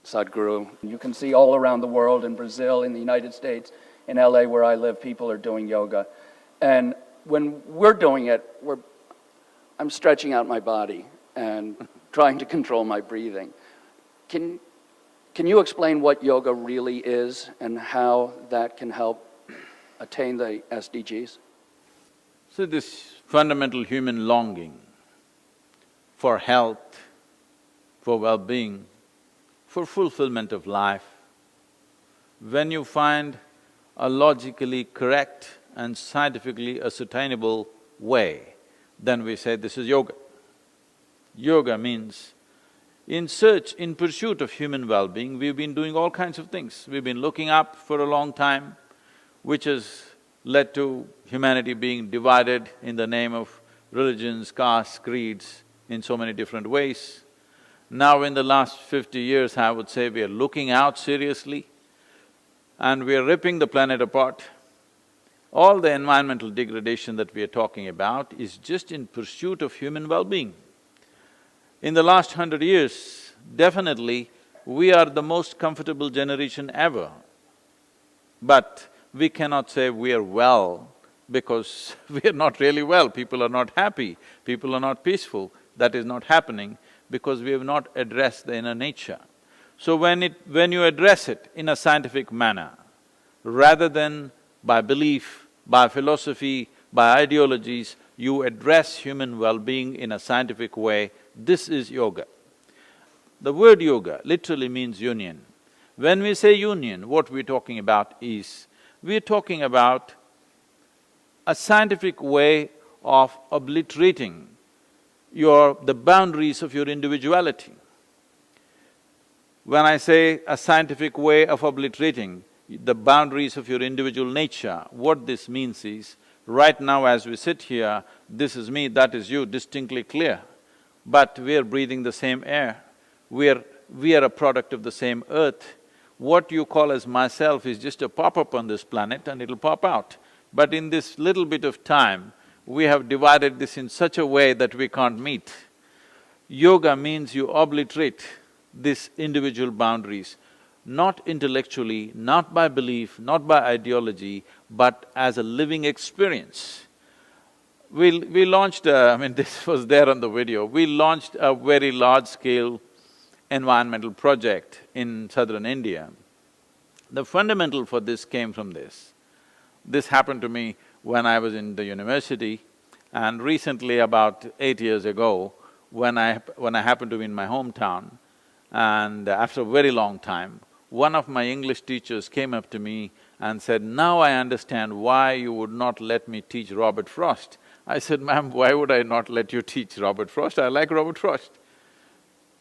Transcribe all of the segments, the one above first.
Sadhguru. You can see all around the world, in Brazil, in the United States, in LA where I live, people are doing yoga. And when we're doing it, I'm stretching out my body and trying to control my breathing. Can you explain what yoga really is and how that can help attain the SDGs? So this fundamental human longing for health, for well-being, for fulfillment of life, when you find a logically correct and scientifically ascertainable way, then we say this is yoga. Yoga means in pursuit of human well-being, we've been doing all kinds of things. We've been looking up for a long time, which has led to humanity being divided in the name of religions, castes, creeds, in so many different ways. Now in the last 50 years, I would say we are looking out seriously and we are ripping the planet apart. All the environmental degradation that we are talking about is just in pursuit of human well-being. In the last 100 years, definitely, we are the most comfortable generation ever. But we cannot say we are well because we are not really well. People are not happy, people are not peaceful. That is not happening because we have not addressed the inner nature. So when you address it in a scientific manner, rather than by belief, by philosophy, by ideologies, you address human well-being in a scientific way, this is yoga. The word yoga literally means union. When we say union, what we're talking about is, we're talking about a scientific way of obliterating the boundaries of your individuality. When I say a scientific way of obliterating the boundaries of your individual nature, what this means is, right now as we sit here, this is me, that is you, distinctly clear. But we are breathing the same air, we are a product of the same earth. What you call as myself is just a pop-up on this planet and it'll pop out. But in this little bit of time, we have divided this in such a way that we can't meet. Yoga means you obliterate these individual boundaries, not intellectually, not by belief, not by ideology, but as a living experience. We launched I mean this was there on the video, we launched a very large-scale environmental project in southern India. The fundamental for this came from this. This happened to me when I was in the university, and recently, about 8 years ago, when I happened to be in my hometown, and after a very long time, one of my English teachers came up to me and said, "Now I understand why you would not let me teach Robert Frost." I said, "Ma'am, why would I not let you teach Robert Frost? I like Robert Frost."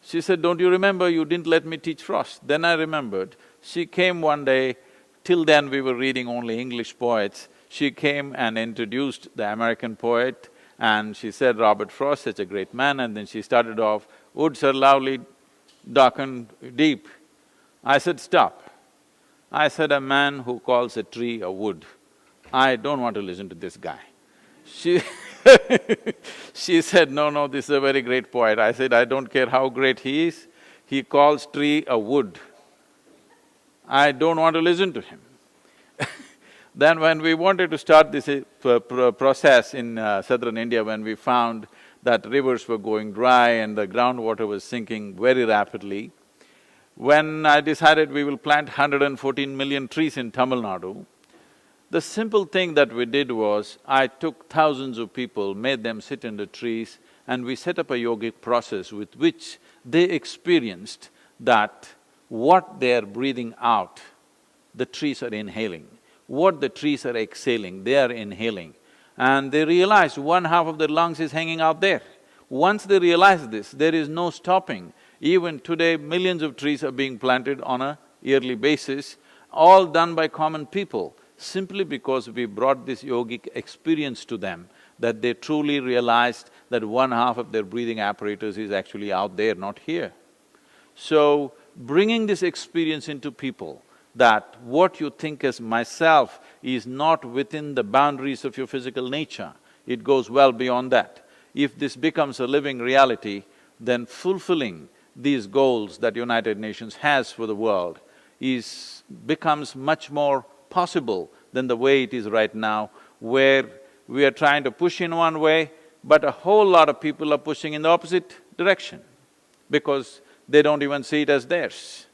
She said, "Don't you remember you didn't let me teach Frost?" Then I remembered. She came one day, till then we were reading only English poets. She came and introduced the American poet and she said, "Robert Frost, such a great man," and then she started off, "Woods are lovely, dark and deep." I said, "Stop." I said, "A man who calls a tree a wood, I don't want to listen to this guy." She said, "No, this is a very great poet." I said, "I don't care how great he is, he calls tree a wood. I don't want to listen to him." Then when we wanted to start this process in southern India, when we found that rivers were going dry and the groundwater was sinking very rapidly, when I decided we will plant 114 million trees in Tamil Nadu, the simple thing that we did was, I took thousands of people, made them sit under trees, and we set up a yogic process with which they experienced that what they are breathing out, the trees are inhaling. What the trees are exhaling, they are inhaling. And they realized one half of their lungs is hanging out there. Once they realized this, there is no stopping. Even today, millions of trees are being planted on a yearly basis, all done by common people, simply because we brought this yogic experience to them, that they truly realized that one half of their breathing apparatus is actually out there, not here. So, bringing this experience into people, that what you think as myself is not within the boundaries of your physical nature, it goes well beyond that. If this becomes a living reality, then fulfilling these goals that United Nations has for the world becomes much more possible than the way it is right now, where we are trying to push in one way, but a whole lot of people are pushing in the opposite direction because they don't even see it as theirs.